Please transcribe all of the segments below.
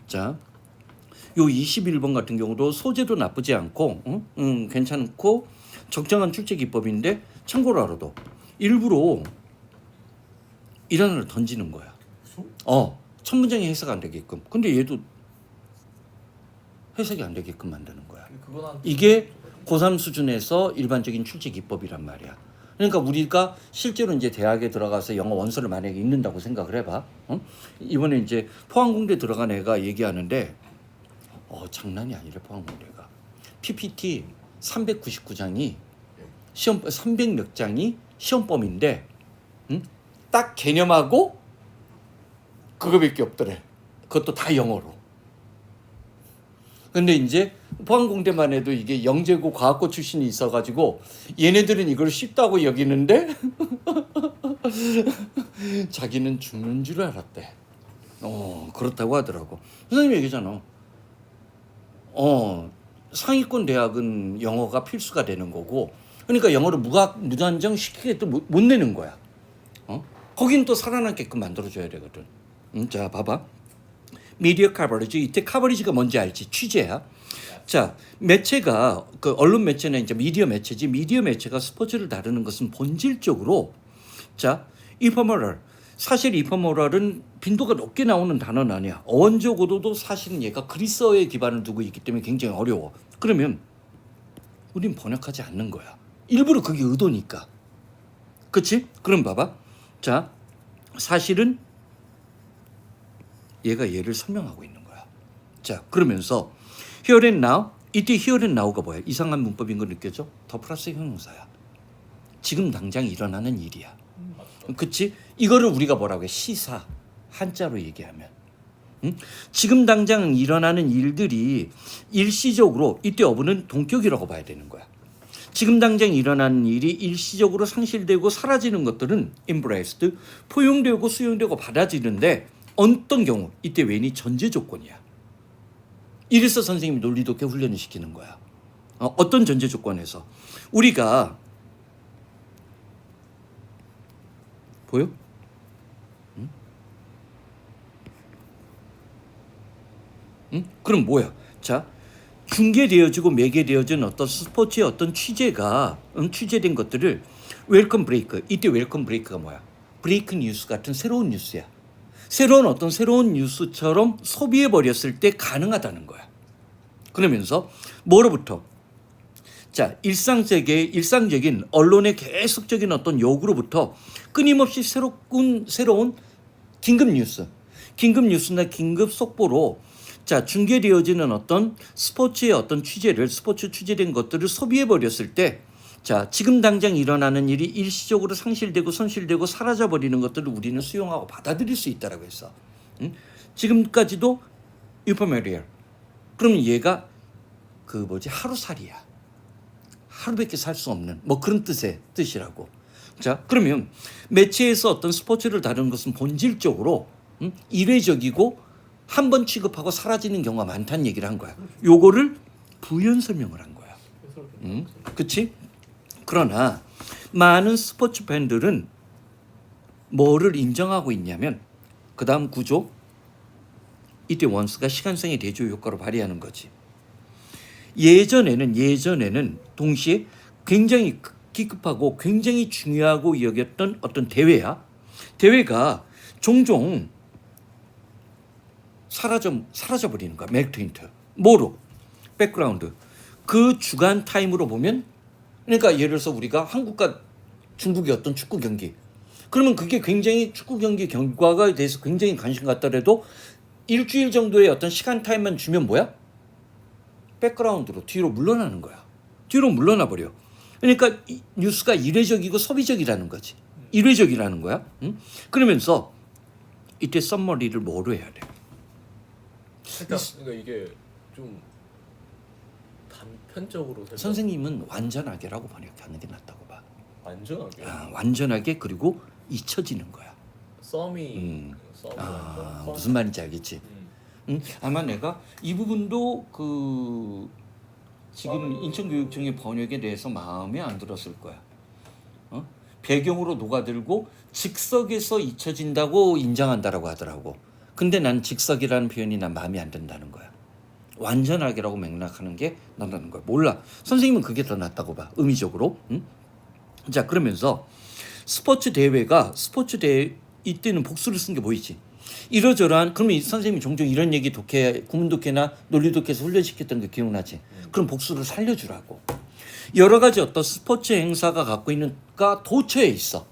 자, 요 21번 같은 경우도 소재도 나쁘지 않고 괜찮고 적정한 출제 기법인데 참고로 알아도 일부러 이 단어를 던지는 거야. 첫 문장이 해석 안 되게끔. 근데 얘도 해석이 안 되게끔 만드는 거야. 이게 고3 수준에서 일반적인 출제 기법이란 말이야. 그러니까 우리가 실제로 이제 대학에 들어가서 영어 원서를 만약에 읽는다고 생각을 해봐. 이번에 이제 포항공대 들어간 애가 얘기하는데 장난이 아니래. 포항공대가 PPT 399장이 시험 300 몇 장이 시험범인데 딱 개념하고 그거밖에 없더래. 그것도 다 영어로. 근데 이제 포항공대만 해도 이게 영재고 과학고 출신이 있어가지고 얘네들은 이걸 쉽다고 여기는데 자기는 죽는 줄 알았대. 그렇다고 하더라고. 선생님 얘기잖아. 상위권 대학은 영어가 필수가 되는 거고, 그러니까 영어를 무단정 시키게 또 못 내는 거야. 거긴 또 살아남게끔 만들어줘야 되거든. 자, 봐봐. 미디어 커버리지. 이때 커버리지가 뭔지 알지? 취재야. 자, 매체가 그 언론 매체는 이제 미디어 매체지. 미디어 매체가 스포츠를 다루는 것은 본질적으로 자, 이퍼모럴. 사실 이퍼모럴은 빈도가 높게 나오는 단어는 아니야. 어원적으로도 사실은 얘가 그리스어에 기반을 두고 있기 때문에 굉장히 어려워. 그러면 우린 번역하지 않는 거야. 일부러 그게 의도니까. 그치? 그럼 봐봐. 자, 사실은 얘가 얘를 설명하고 있는 거야. 자, 그러면서 here and now, 이때 here and now가 뭐야? 이상한 문법인 거 느껴져? 더 플러스 형용사야. 지금 당장 일어나는 일이야. 그치? 이거를 우리가 뭐라고 해? 시사. 한자로 얘기하면. 지금 당장 일어나는 일들이 일시적으로, 이때 어부는 동격이라고 봐야 되는 거야. 지금 당장 일어나는 일이 일시적으로 상실되고 사라지는 것들은 embraced, 포용되고 수용되고 받아지는데 어떤 경우, 이때 웬이 전제 조건이야. 이래서 선생님이 논리 독해 훈련을 시키는 거야. 어떤 전제 조건에서 우리가 보여? 그럼 뭐야? 자, 중계되어지고 매개되어진 어떤 스포츠의 어떤 취재가 취재된 것들을 웰컴 브레이크. 이때 웰컴 브레이크가 뭐야? 브레이크 뉴스 같은 새로운 뉴스야. 새로운 뉴스처럼 소비해 버렸을 때 가능하다는 거야. 그러면서 뭐로부터? 자, 일상적인 언론의 계속적인 어떤 요구로부터 끊임없이 새로운 긴급 뉴스나 긴급 속보로 자, 중계되어지는 어떤 스포츠의 어떤 스포츠 취재된 것들을 소비해 버렸을 때 자, 지금 당장 일어나는 일이 일시적으로 상실되고 손실되고 사라져 버리는 것들을 우리는 수용하고 받아들일 수 있다라고 했어. 지금까지도 유퍼메리얼. 그러면 얘가 하루살이야. 하루밖에 살 수 없는 그런 뜻이라고. 자, 그러면 매체에서 어떤 스포츠를 다루는 것은 본질적으로 일회적이고 한 번 취급하고 사라지는 경우가 많다는 얘기를 한 거야. 요거를 부연 설명을 한 거야. 그치? 그러나 많은 스포츠 팬들은 뭐를 인정하고 있냐면 그 다음 구조, 이때 원수가 시간상의 대조 효과로 발휘하는 거지. 예전에는 동시에 굉장히 기급하고 굉장히 중요하고 여겼던 어떤 대회야. 대회가 종종 사라져 버리는 거야. 맥트윈트. 뭐로? 백그라운드. 그 주간 타임으로 보면, 그러니까 예를 들어서 우리가 한국과 중국의 어떤 축구 경기, 그러면 그게 굉장히 축구 경기 결과가 대해서 굉장히 관심 갖더라도 일주일 정도의 어떤 시간 타임만 주면 뭐야? 백그라운드로 뒤로 물러나는 거야. 뒤로 물러나 버려. 그러니까 뉴스가 일회적이고 소비적이라는 거지. 일회적이라는 거야. 그러면서 이때 썸머리를 뭐로 해야 돼? 그러니까 이게 좀 단편적으로 선생님은 완전하게라고 번역하는 게 낫다고 봐. 완전하게. 완전하게. 그리고 잊혀지는 거야. 썸이 무슨 말인지 알겠지? 아마 내가 이 부분도 지금 인천교육청의 번역에 대해서 마음에 안 들었을 거야. 배경으로 녹아들고 즉석에서 잊혀진다고 인정한다라고 하더라고. 근데 난 직석이라는 표현이 난 마음에 안 든다는 거야. 완전하게라고 맥락하는 게 낫다는 거야. 몰라. 선생님은 그게 더 낫다고 봐. 의미적으로. 응? 자, 그러면서 스포츠 대회 이때는 복수를 쓴 게 보이지. 이러저러한 그러면 이 선생님이 종종 이런 얘기 독해 구문 독해나 논리 독해에서 훈련시켰던 게 기억나지. 그럼 복수를 살려주라고. 여러 가지 어떤 스포츠 행사가 갖고 있는가 도처에 있어.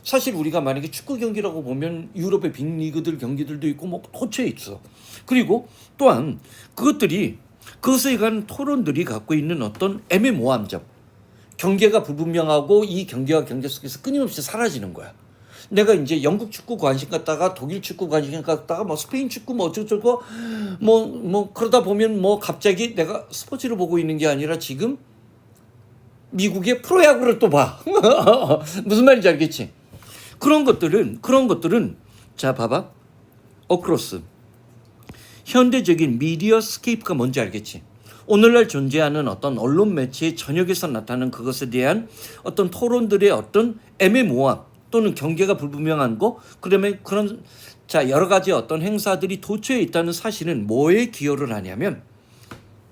사실 우리가 만약에 축구 경기라고 보면 유럽의 빅리그들 경기들도 있고 뭐 도처에 있어. 그리고 또한 그것에 관한 토론들이 갖고 있는 어떤 애매모호함 점. 경계가 불분명하고 이 경계와 경계 속에서 끊임없이 사라지는 거야. 내가 이제 영국 축구 관심 갖다가 독일 축구 관심 갖다가 뭐 스페인 축구 뭐 어쩌고 뭐 그러다 보면 뭐 갑자기 내가 스포츠를 보고 있는 게 아니라 지금 미국의 프로야구를 또 봐. 무슨 말인지 알겠지? 그런 것들은 자 봐봐. 어크로스 현대적인 미디어 스케이프가 뭔지 알겠지? 오늘날 존재하는 어떤 언론 매체의 전역에서 나타나는 그것에 대한 어떤 토론들의 어떤 애매모호함 또는 경계가 불분명한 거 그러면 그런 자 여러 가지 어떤 행사들이 도처에 있다는 사실은 뭐에 기여를 하냐면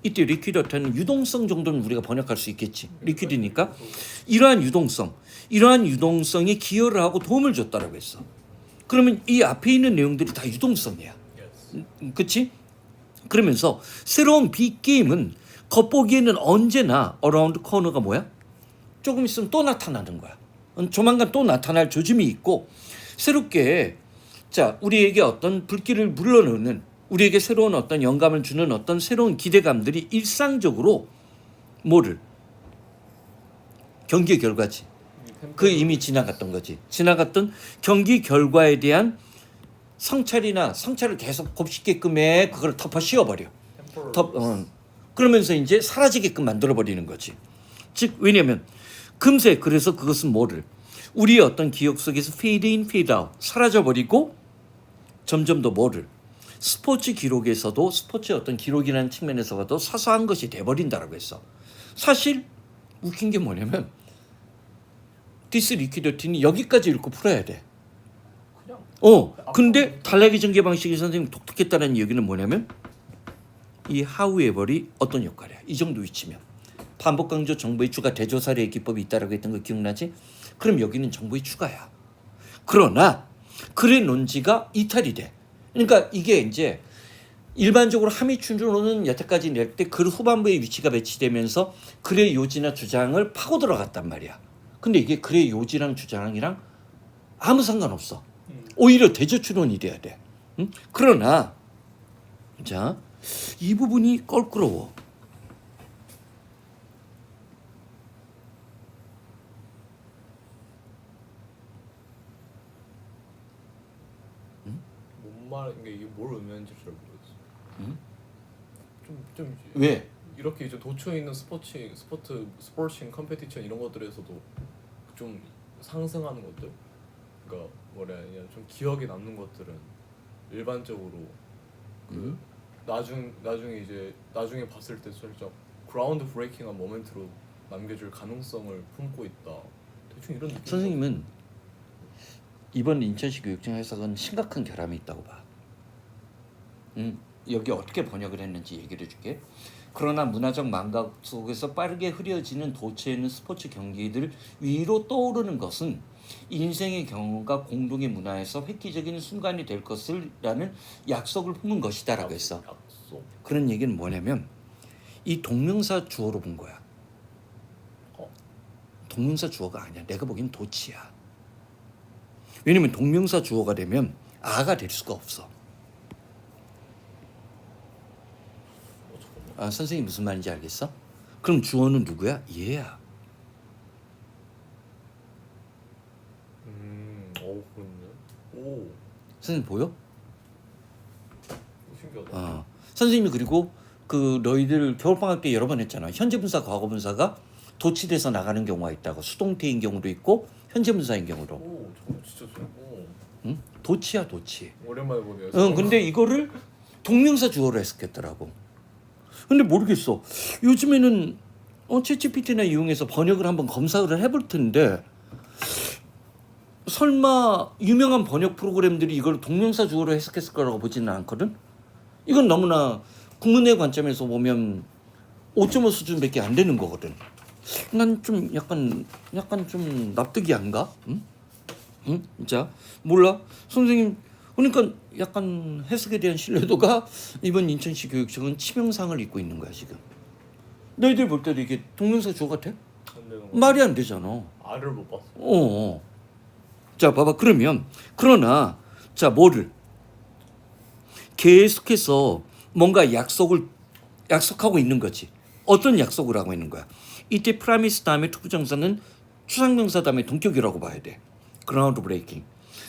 이때 리퀴드한테는 유동성 정도는 우리가 번역할 수 있겠지. 리퀴드니까 이러한 유동성이 기여를 하고 도움을 줬다라고 했어. 그러면 이 앞에 있는 내용들이 다 유동성이야. 그렇지? 그러면서 새로운 빅게임은 겉보기에는 언제나 어라운드 코너가 뭐야? 조금 있으면 또 나타나는 거야. 조만간 또 나타날 조짐이 있고 새롭게 자 우리에게 어떤 불길을 불러넣는 우리에게 새로운 어떤 영감을 주는 어떤 새로운 기대감들이 일상적으로 뭐를 경기 결과지. 그 이미 지나갔던 거지. 지나갔던 경기 결과에 대한 성찰을 계속 곱씹게끔 해 그걸 덮어 씌워버려. 그러면서 이제 사라지게끔 만들어버리는 거지. 즉 왜냐하면 금세 그래서 그것은 뭐를 우리의 어떤 기억 속에서 fade in, fade out 사라져버리고 점점 더 뭐를 스포츠 기록에서도 스포츠의 어떤 기록이라는 측면에서 봐도 사소한 것이 돼버린다라고 했어. 사실 웃긴 게 뭐냐면 디스 리퀴드틴이 여기까지 읽고 풀어야 돼. 근데 단락의 전개 방식이 선생님 독특했다는 얘기는 뭐냐면 이 however이 어떤 역할이야. 이 정도 위치면 반복 강조 정보의 추가 대조 사례의 기법이 있다라고 했던 거 기억나지? 그럼 여기는 정보의 추가야. 그러나 글의 논지가 이탈이 돼. 그러니까 이게 이제 일반적으로 함의춘조로는 여태까지 낼 때 글 후반부의 위치가 배치되면서 글의 요지나 주장을 파고 들어갔단 말이야. 근데 이게 글의 요지랑 주장이랑 아무 상관없어. 오히려 대조추론이 돼야 돼. 응? 그러나 자, 이 부분이 껄끄러워. 이게 뭘 의미하는지 잘 모르겠어. 좀 왜? 이렇게 이제 도처에 있는 스포츠 컴페티션 이런 것들에서도 좀 상승하는 것들, 그러니까 뭐라 해야 되냐, 좀 기억에 남는 것들은 일반적으로 그 나중에 봤을 때 살짝 그라운드 브레이킹한 모멘트로 남겨줄 가능성을 품고 있다. 대충 이런 느낌. 선생님은 이번 인천시 교육청 해석은 심각한 결함이 있다고 봐. 여기 어떻게 번역을 했는지 얘기를 해줄게. 그러나 문화적 망각 속에서 빠르게 흐려지는 도처에는 스포츠 경기들 위로 떠오르는 것은 인생의 경험과 공동의 문화에서 획기적인 순간이 될 것을라는 약속을 품은 것이다라고 했어. 그런 얘기는 뭐냐면 이 동명사 주어로 본 거야. 동명사 주어가 아니야. 내가 보기엔 도치야. 왜냐면 동명사 주어가 되면 아가 될 수가 없어. 선생님 무슨 말인지 알겠어? 그럼 주어는 누구야? 얘야. 그렇네. 선생님 보여? 신기하다. 선생님이 그리고 그 너희들 겨울방학 때 여러 번 했잖아. 현재분사, 과거분사가 도치돼서 나가는 경우가 있다고. 수동태인 경우도 있고 현재분사인 경우도. 저거 진짜 응? 도치야 도치. 오랜만에 보네요. 근데 이거를 동명사 주어로 해석했더라고. 근데 모르겠어. 요즘에는 챗GPT나 이용해서 번역을 한번 검사를 해볼 텐데 설마 유명한 번역 프로그램들이 이걸 동명사 주어로 해석했을 거라고 보지는 않거든. 이건 너무나 국문의 관점에서 보면 5.5 수준밖에 안 되는 거거든. 난 좀 약간 좀 납득이 안 가. 응? 응? 자, 몰라. 선생님, 그러니까 약간 해석에 대한 신뢰도가 이번 인천시 교육청은 치명상을 입고 있는 거야 지금. 너희들 볼 때도 이게 동명사 주어 같아? 안 되는 거. 말이 안 되잖아. 알을 못 봤어. 자, 봐봐. 그러나 자, 뭐를 계속해서 뭔가 약속하고 있는 거지. 어떤 약속을 하고 있는 거야? 이때 프라미스 다음에 투부정사는 추상명사 다음에 동격이라고 봐야 돼. 그라운드 브레이킹.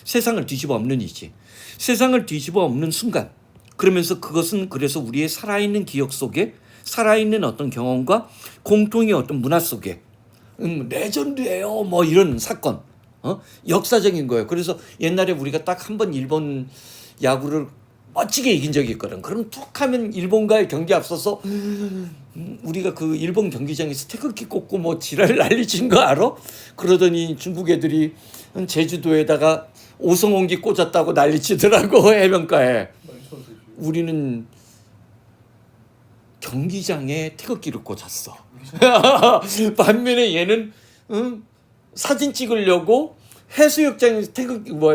세상을 뒤집어 엎는이지. 세상을 뒤집어 엎는 순간. 그러면서 그것은 그래서 우리의 살아있는 기억 속에 살아있는 어떤 경험과 공통의 어떤 문화 속에 레전드예요. 뭐 이런 사건. 역사적인 거예요. 그래서 옛날에 우리가 딱 한 번 일본 야구를 멋지게 이긴 적이 있거든. 그럼 툭 하면 일본과의 경기 앞서서 우리가 그 일본 경기장에서 태극기 꽂고 뭐 지랄 난리친 거 알아? 그러더니 중국 애들이 제주도에다가 오성홍기 꽂았다고 난리치더라고 해변가에. 우리는 경기장에 태극기를 꽂았어. 반면에 얘는 사진 찍으려고 해수욕장에서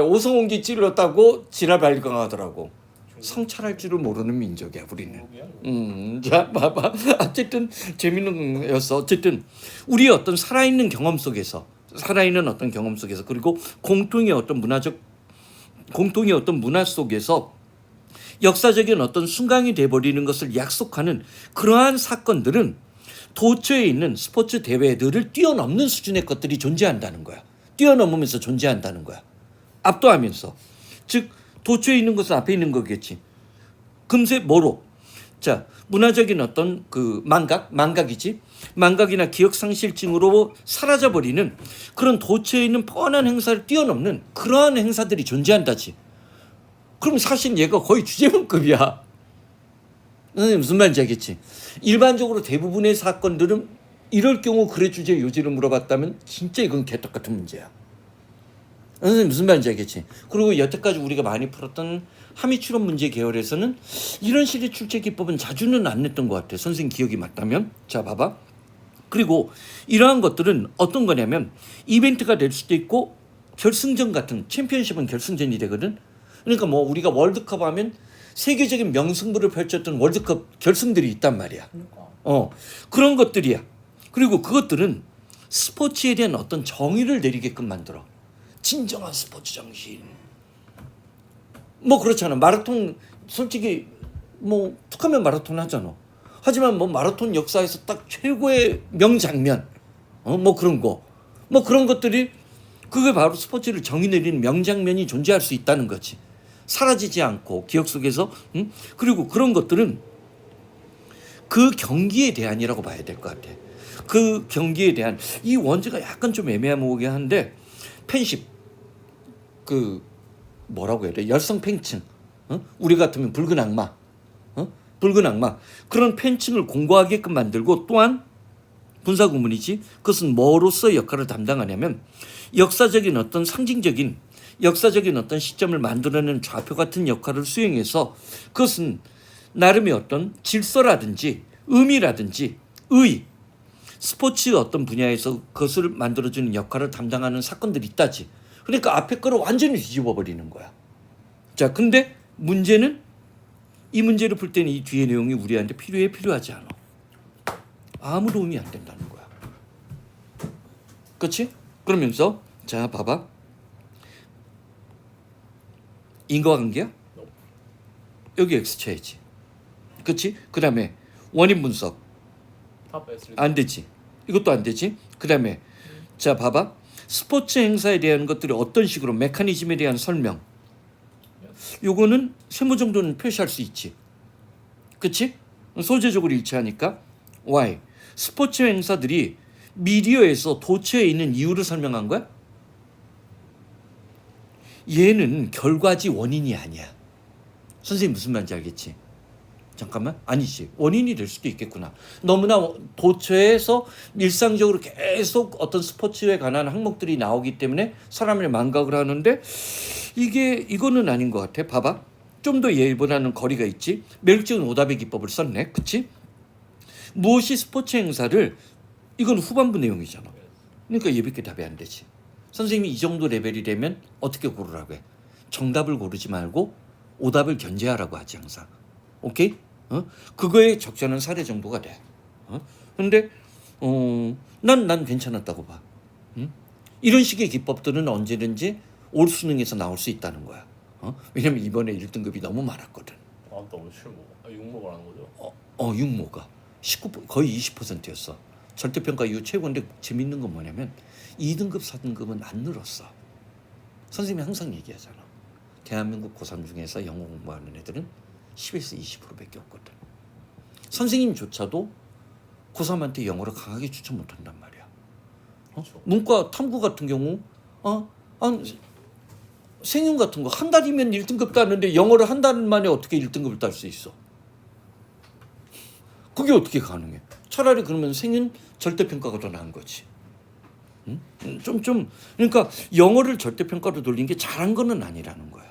오성홍기 찔렀다고 지랄 발광하더라고. 성찰할 줄을 모르는 민족이야 우리는. 자, 봐봐. 어쨌든 재밌는 거였어. 어쨌든 우리의 어떤 살아있는 경험 속에서 그리고 공통의 어떤 문화 속에서 역사적인 어떤 순간이 돼버리는 것을 약속하는 그러한 사건들은 도처에 있는 스포츠 대회들을 뛰어넘는 수준의 것들이 존재한다는 거야. 뛰어넘으면서 존재한다는 거야. 압도하면서. 즉 도처에 있는 것은 앞에 있는 거겠지. 금세 뭐로? 자, 문화적인 어떤 그 망각이지. 망각이나 기억 상실증으로 사라져버리는 그런 도처에 있는 뻔한 행사를 뛰어넘는 그러한 행사들이 존재한다지. 그럼 사실 얘가 거의 주제문급이야. 무슨 말인지 알겠지? 일반적으로 대부분의 사건들은 이럴 경우 글의 주제 요지를 물어봤다면 진짜 이건 개떡같은 문제야. 무슨 말인지 알겠지? 그리고 여태까지 우리가 많이 풀었던 함의추론 문제 계열에서는 이런 식의 출제 기법은 자주는 안 냈던 것 같아. 선생님 기억이 맞다면. 자, 봐봐. 그리고 이러한 것들은 어떤 거냐면 이벤트가 될 수도 있고 결승전 같은, 챔피언십은 결승전이 되거든. 그러니까 뭐 우리가 월드컵 하면 세계적인 명승부를 펼쳤던 월드컵 결승들이 있단 말이야. 그런 것들이야. 그리고 그것들은 스포츠에 대한 어떤 정의를 내리게끔 만들어. 진정한 스포츠 정신. 뭐 그렇잖아. 마라톤 솔직히 뭐 툭하면 마라톤 하잖아. 하지만 뭐 마라톤 역사에서 딱 최고의 명장면, 뭐 그런 거, 뭐 그런 것들이 그게 바로 스포츠를 정의 내리는 명장면이 존재할 수 있다는 거지. 사라지지 않고 기억 속에서. 그리고 그런 것들은 그 경기에 대한이라고 봐야 될 것 같아. 그 경기에 대한 이 원제가 약간 좀 애매하게 한데 팬십, 그 뭐라고 해야 돼? 열성 팬층. 우리 같으면 붉은 악마. 붉은 악마. 그런 팬층을 공고하게끔 만들고 또한 분사 구문이지. 그것은 뭐로서 역할을 담당하냐면 역사적인 어떤 상징적인 역사적인 어떤 시점을 만들어내는 좌표 같은 역할을 수행해서 그것은 나름의 어떤 질서라든지 의미라든지 의, 스포츠 어떤 분야에서 그것을 만들어주는 역할을 담당하는 사건들이 있다지. 그러니까 앞에 거를 완전히 뒤집어 버리는 거야. 자, 근데 문제는 이 문제를 풀 때는 이 뒤의 내용이 우리한테 필요하지 않아. 아무 도움이 안 된다는 거야. 그렇지? 그러면서 자, 봐봐. 인과관계야? 여기 X 쳐야지. 그렇지? 그 다음에 원인 분석. 안 되지. 이것도 안 되지. 그 다음에 자, 봐봐. 스포츠 행사에 대한 것들이 어떤 식으로 메커니즘에 대한 설명. 요거는 세모 정도는 표시할 수 있지. 그치? 소재적으로 일치하니까. Why? 스포츠 행사들이 미디어에서 도처에 있는 이유를 설명한 거야? 얘는 결과지 원인이 아니야. 선생님 무슨 말인지 알겠지? 잠깐만 아니지 원인이 될 수도 있겠구나. 너무나 도처에서 일상적으로 계속 어떤 스포츠에 관한 항목들이 나오기 때문에 사람을 망각을 하는데 이거는 아닌 것 같아. 봐봐 좀 더 예보라는 거리가 있지. 매력적인 오답의 기법을 썼네. 그치? 무엇이 스포츠 행사를 이건 후반부 내용이잖아. 그러니까 예비게 답이 안 되지. 선생님이 이 정도 레벨이 되면 어떻게 고르라고 해? 정답을 고르지 말고 오답을 견제하라고 하지 항상. 오케이? 그거에 적절한 사례 정도가 돼. 근데 난 괜찮았다고 봐. 이런 식의 기법들은 언제든지 올 수능에서 나올 수 있다는 거야. 왜냐면 이번에 1등급이 너무 많았거든. 안다고 7모 6모 말하는 거죠? 육모가 거의 20%였어. 절대평가 이후 최고인데 재밌는 건 뭐냐면 2등급, 4등급은 안 늘었어. 선생님이 항상 얘기하잖아. 대한민국 고3 중에서 영어 공부하는 애들은 10에서 20%밖에 없거든. 선생님조차도 고3한테 영어를 강하게 추천 못한단 말이야. 그렇죠. 문과 탐구 같은 경우 생윤 같은 거 한 달이면 1등급 따는데 영어를 한 달 만에 어떻게 1등급을 딸 수 있어? 그게 어떻게 가능해? 차라리 그러면 생윤 절대평가가 더 나은 거지. 응? 그러니까 영어를 절대평가로 돌린 게 잘한 거는 아니라는 거야.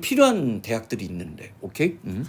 필요한 대학들이 있는데, 오케이? 응?